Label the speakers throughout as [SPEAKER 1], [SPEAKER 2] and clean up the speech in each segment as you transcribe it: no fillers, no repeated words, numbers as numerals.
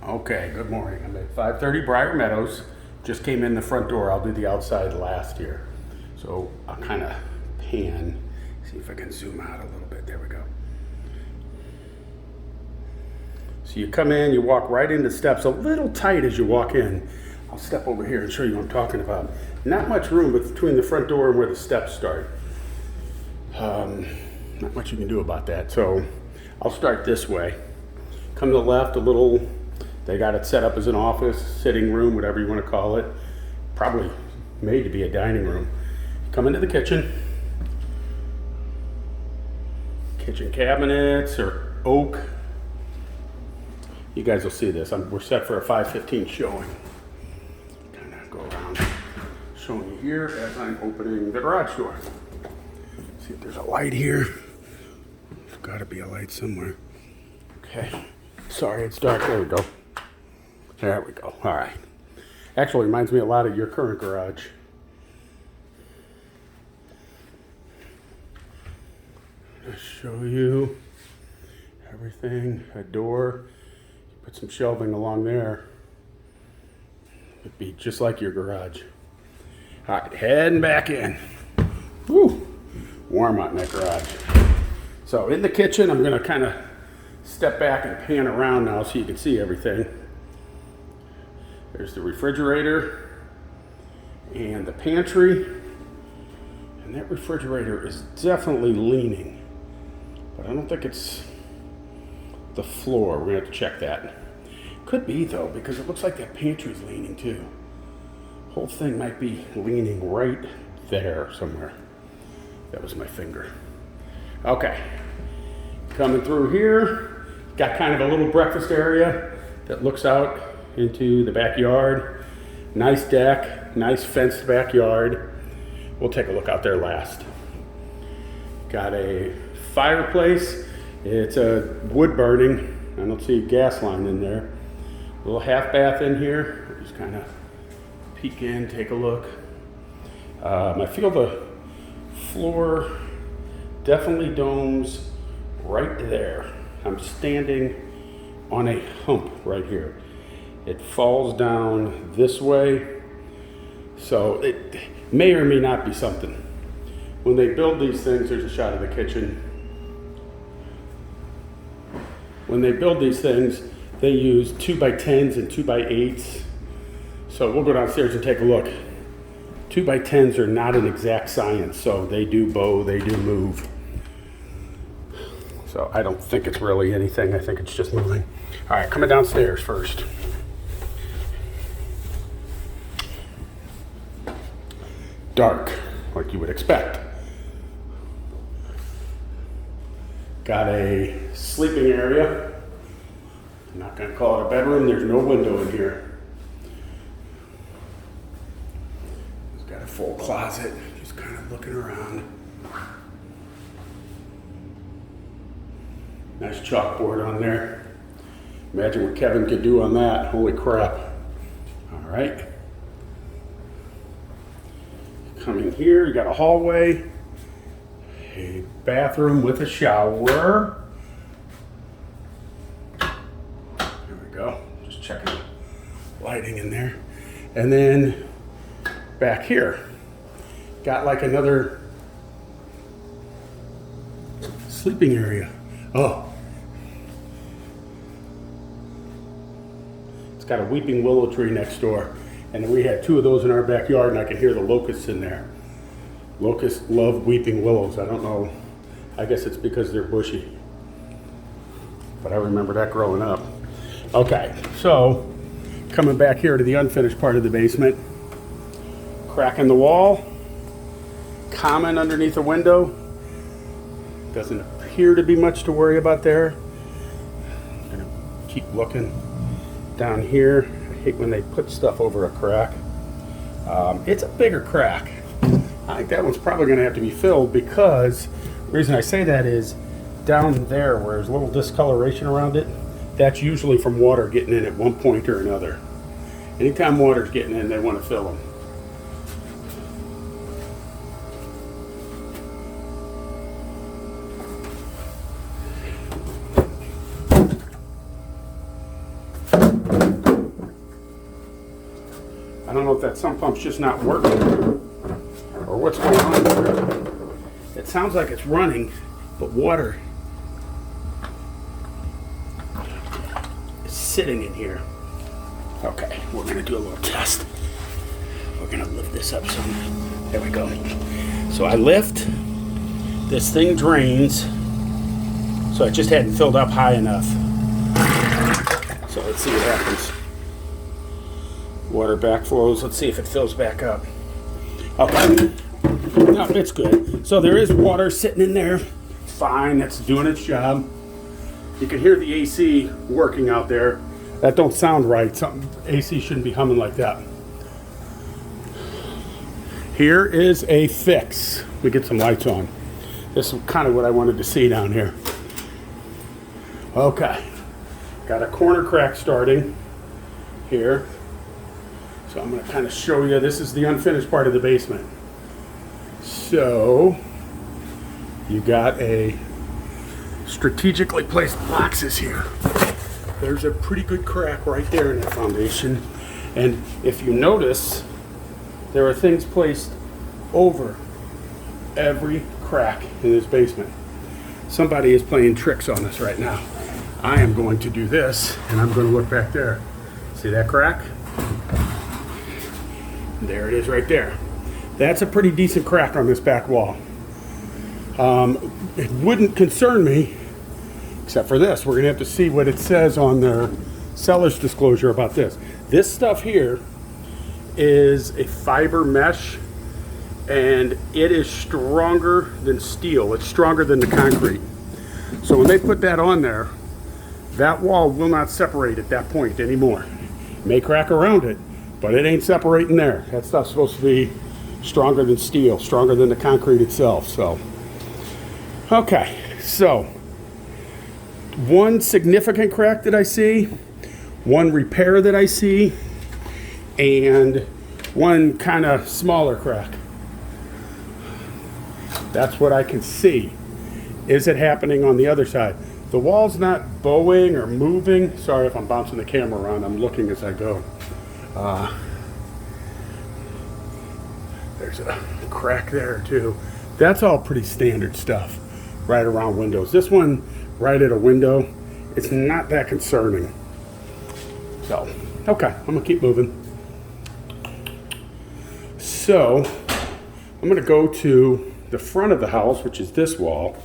[SPEAKER 1] Okay, good morning. I'm at 530 Briar Meadows. Just came in the front door. I'll do the outside last here. So I'll kind of pan, see if I can zoom out a little bit. There we go. So you come in, you walk right into steps, a little tight as you walk in. I'll step over here and show you what I'm talking about. Not much room between the front door and where the steps start. Not much you can do about that. So I'll start this way. Come to the left a little. They got it set up as an office, sitting room, whatever you want to call it. Probably made to be a dining room. Come into the kitchen. Kitchen cabinets are oak. You guys will see this. We're set for a 5:15 showing. Kind of go around showing you here as I'm opening the garage door. See if there's a light here. There's got to be a light somewhere. Okay. Sorry, it's dark. There we go. There we go. All right. Actually, reminds me a lot of your current garage. I'll show you everything. A door. Put some shelving along there. It'd be just like your garage. All right, heading back in. Woo! Warm out in that garage. So in the kitchen, I'm going to kind of step back and pan around now so you can see everything. There's the refrigerator and the pantry. And that refrigerator is definitely leaning. But I don't think it's the floor. We're going to have to check that. Could be though, because it looks like that pantry's leaning too. Whole thing might be leaning right there somewhere. That was my finger. Okay. Coming through here, got kind of a little breakfast area that looks out into the backyard. Nice deck, nice fenced backyard. We'll take a look out there last. Got a fireplace. It's a wood burning. I don't see a gas line in there. A little half bath in here. Just kind of peek in, take a look. I feel the floor definitely domes right there. I'm standing on a hump right here. It falls down this way, so it may or may not be something. When they build these things, there's a shot of the kitchen. When they build these things, they use 2x10s and 2x8s. So we'll go downstairs and take a look. 2x10s are not an exact science, so they do bow, they do move. So I don't think it's really anything. I think it's just moving. All right, coming downstairs first. Dark, like you would expect. Got a sleeping area. I'm not going to call it a bedroom. There's no window in here. It's got a full closet. Just kind of looking around. Nice chalkboard on there. Imagine what Kevin could do on that. Holy crap. All right. Coming here, you got a hallway, a bathroom with a shower. There we go. Just checking the lighting in there. And then back here, got like another sleeping area. Oh. It's got a weeping willow tree next door. And we had two of those in our backyard, and I could hear the locusts in there. Locusts love weeping willows. I don't know. I guess it's because they're bushy. But I remember that growing up. Okay, so coming back here to the unfinished part of the basement. Crack in the wall. Common underneath the window. Doesn't appear to be much to worry about there. I'm gonna keep looking down here. I hate when they put stuff over a crack. It's a bigger crack. I think that one's probably going to have to be filled because the reason I say that is down there where there's a little discoloration around it, that's usually from water getting in at one point or another. Anytime water's getting in, they want to fill them. I don't know if that sump pump's just not working or what's going on there. It sounds like it's running, but water is sitting in here. Okay, we're gonna do a little test. We're gonna lift this up some. There we go. So I lift, this thing drains, so it just hadn't filled up high enough. So let's see what happens. Water backflows. Let's see if it fills back up. Okay. No, it's good. So there is water sitting in there. Fine, that's doing its job. You can hear the AC working out there. That don't sound right. Something AC shouldn't be humming like that. Here is a fix. We get some lights on. This is kind of what I wanted to see down here. Okay. Got a corner crack starting here. So I'm going to kind of show you, this is the unfinished part of the basement. So you got a strategically placed boxes here. There's a pretty good crack right there in the foundation. And if you notice, there are things placed over every crack in this basement. Somebody is playing tricks on us right now. I am going to do this, and I'm going to look back there. See that crack? There it is right there. That's a pretty decent crack on this back wall. It wouldn't concern me, except for this. We're going to have to see what it says on their seller's disclosure about this. This stuff here is a fiber mesh, and it is stronger than steel. It's stronger than the concrete. So when they put that on there, that wall will not separate at that point anymore. It may crack around it, but it ain't separating there. That stuff's supposed to be stronger than steel, stronger than the concrete itself. So, okay, so one significant crack that I see, one repair that I see, and one kind of smaller crack. That's what I can see. Is it happening on the other side? The wall's not bowing or moving. Sorry if I'm bouncing the camera around. I'm looking as I go. There's a crack there too. That's all pretty standard stuff right around windows. This one right at a window, it's not that concerning. So, okay, I'm gonna keep moving. So, I'm gonna go to the front of the house, which is this wall.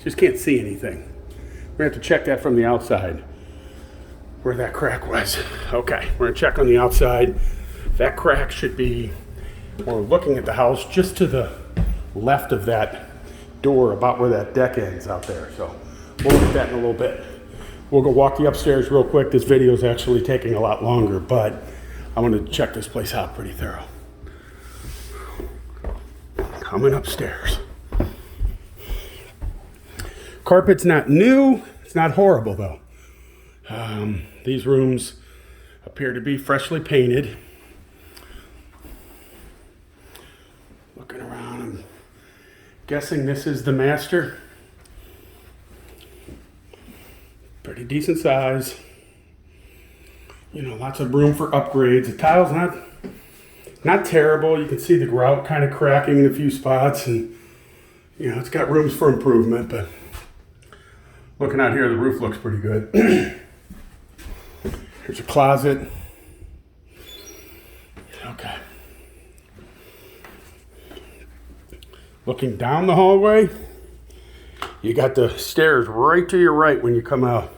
[SPEAKER 1] Just can't see anything. We're gonna have to check that from the outside, where that crack was. Okay, we're gonna check on the outside. That crack should be, we're looking at the house just to the left of that door, about where that deck ends out there. So we'll look at that in a little bit. We'll go walk you upstairs real quick. This video is actually taking a lot longer, but I want to check this place out pretty thorough. Coming upstairs. Carpet's not new. It's not horrible though. These rooms appear to be freshly painted. Looking around, I'm guessing this is the master. Pretty decent size. You know, lots of room for upgrades. The tile's not terrible. You can see the grout kind of cracking in a few spots, and you know, it's got rooms for improvement, but looking out here, the roof looks pretty good. Here's a closet. Okay. Looking down the hallway, you got the stairs right to your right when you come out.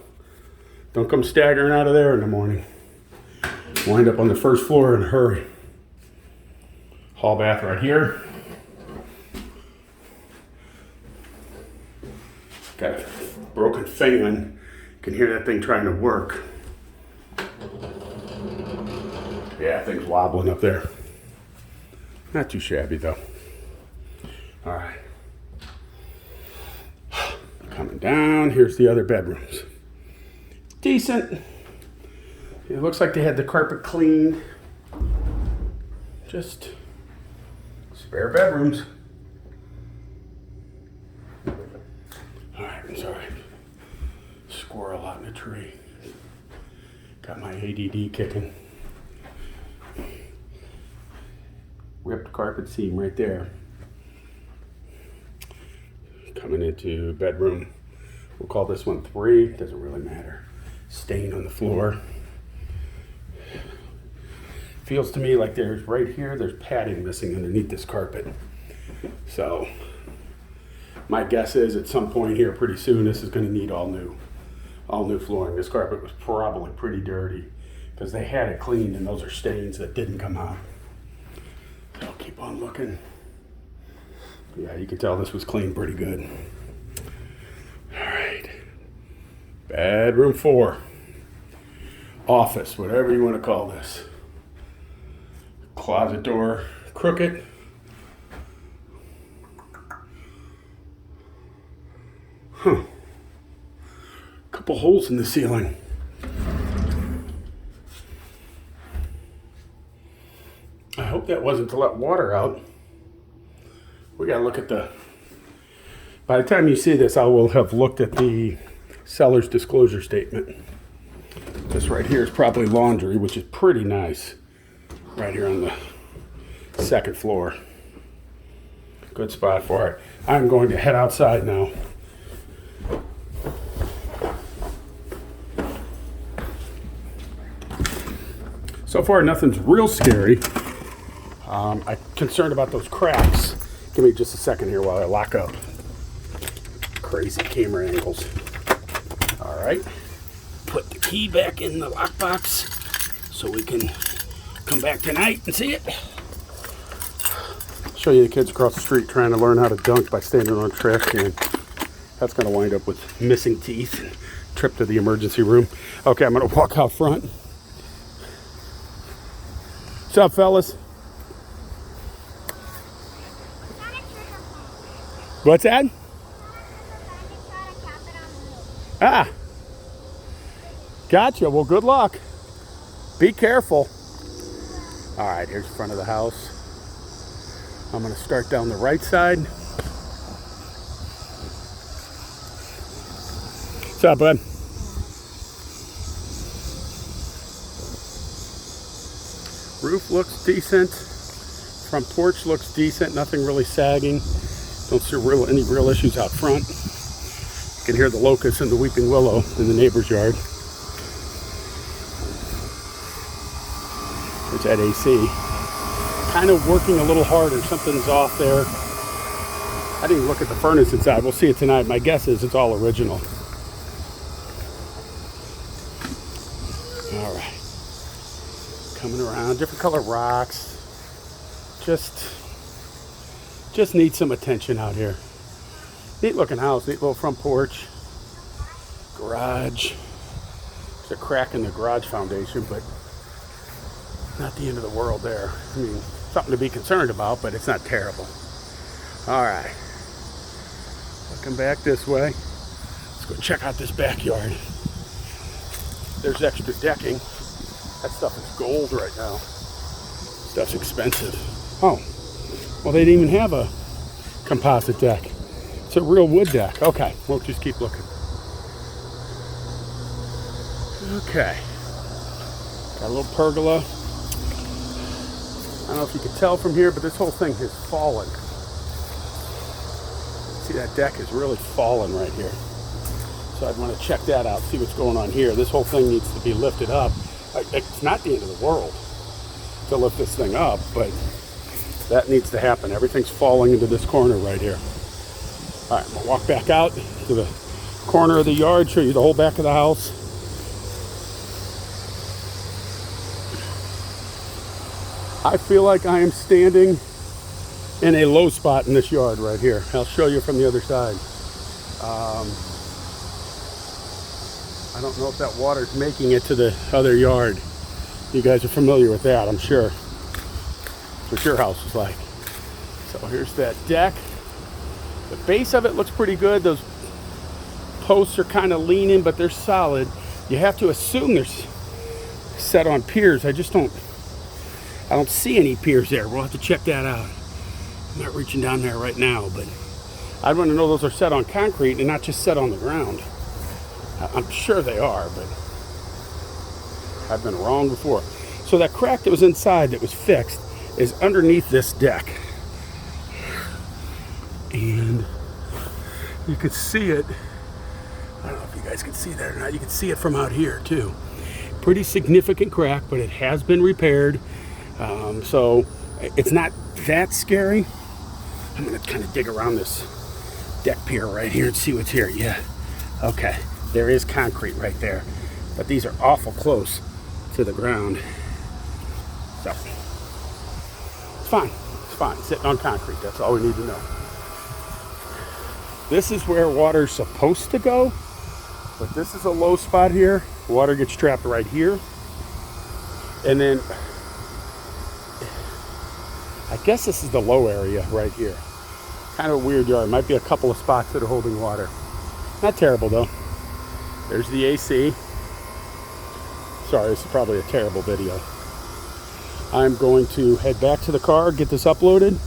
[SPEAKER 1] Don't come staggering out of there in the morning. Wind up on the first floor in a hurry. Hall bath right here. Got a broken fan. You can hear that thing trying to work. Yeah, thing's wobbling up there. Not too shabby though. All right. Coming down, here's the other bedrooms. Decent. It looks like they had the carpet cleaned. Just spare bedrooms. All right, I'm sorry. Squirrel out in a tree. Got my ADD kicking. Ripped carpet seam right there. Coming into bedroom. We'll call this one 3. Doesn't really matter. Stain on the floor. Feels to me like there's right here, there's padding missing underneath this carpet. So my guess is at some point here pretty soon this is going to need all new flooring. This carpet was probably pretty dirty because they had it cleaned, and those are stains that didn't come out. So I'll keep on looking. Yeah, you can tell this was cleaned pretty good. All right. Bedroom 4. Office, whatever you want to call this. Closet door, crooked. Couple holes in the ceiling. I hope that wasn't to let water out. We gotta look at by the time you see this, I will have looked at the seller's disclosure statement. This right here is probably laundry, which is pretty nice. Right here on the 2nd floor. Good spot for it. I'm going to head outside now. So far, nothing's real scary. I'm concerned about those cracks. Give me just a second here while I lock up. Crazy camera angles. All right. Put the key back in the lockbox so we can come back tonight and see it. Show you the kids across the street trying to learn how to dunk by standing on a trash can. That's going to wind up with missing teeth and trip to the emergency room. Okay, I'm going to walk out front. What's up, fellas? What's that? Ah. Gotcha. Well, good luck. Be careful. All right, here's the front of the house. I'm going to start down the right side. What's up, bud? Roof looks decent. Front porch looks decent. Nothing really sagging. Don't see any real issues out front. You can hear the locust and the weeping willow in the neighbor's yard. There's that AC. Kind of working a little harder. Something's off there. I didn't look at the furnace inside. We'll see it tonight. My guess is it's all original. All right. Coming around. Different color rocks. Just need some attention out here. Neat looking house. Neat little front porch. Garage. There's a crack in the garage foundation, but not the end of the world there. I mean, something to be concerned about, but it's not terrible. All right. Looking back this way. Let's go check out this backyard. There's extra decking. That stuff is gold right now. Stuff's expensive. Oh, well, they didn't even have a composite deck. It's a real wood deck. Okay, we'll just keep looking. Okay. Got a little pergola. I don't know if you can tell from here, but this whole thing has fallen. See, that deck is really fallen right here. So I'd want to check that out, see what's going on here. This whole thing needs to be lifted up. It's not the end of the world to lift this thing up, but that needs to happen. Everything's falling into this corner right here. All right, I'm gonna walk back out to the corner of the yard, show you the whole back of the house. I feel like I am standing in a low spot in this yard right here. I'll show you from the other side. I don't know if that water's making it to the other yard. You guys are familiar with that, I'm sure. That's what your house is like. So here's that deck. The base of it looks pretty good. Those posts are kind of leaning, but they're solid. You have to assume they're set on piers. I don't see any piers there. We'll have to check that out. I'm not reaching down there right now, but I'd want to know those are set on concrete and not just set on the ground. I'm sure they are, but I've been wrong before. So that crack that was inside that was fixed is underneath this deck. And you can see it. I don't know if you guys can see that or not. You can see it from out here too. Pretty significant crack, but it has been repaired. So it's not that scary. I'm gonna kind of dig around this deck pier right here and see what's here. Yeah, okay, there is concrete right there, but these are awful close to the ground. So it's fine, sitting on concrete, that's all we need to know. This is where water's supposed to go, but this is a low spot here. Water gets trapped right here. And then, I guess this is the low area right here. Kind of a weird yard. Might be a couple of spots that are holding water. Not terrible though. There's the AC. Sorry, this is probably a terrible video. I'm going to head back to the car, get this uploaded.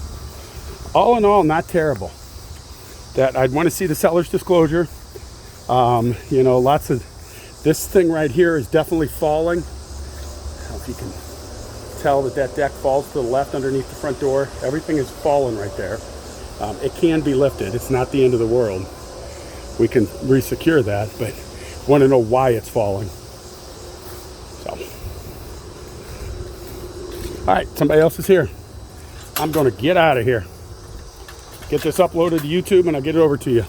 [SPEAKER 1] All in all, not terrible. That I'd want to see the seller's disclosure. You know, lots of, this thing right here is definitely falling. I don't know if you can tell that deck falls to the left underneath the front door. Everything is fallen right there. It can be lifted. It's not the end of the world. We can re-secure that, but want to know why it's falling. So, all right, somebody else is here. I'm going to get out of here. Get this uploaded to YouTube and I'll get it over to you.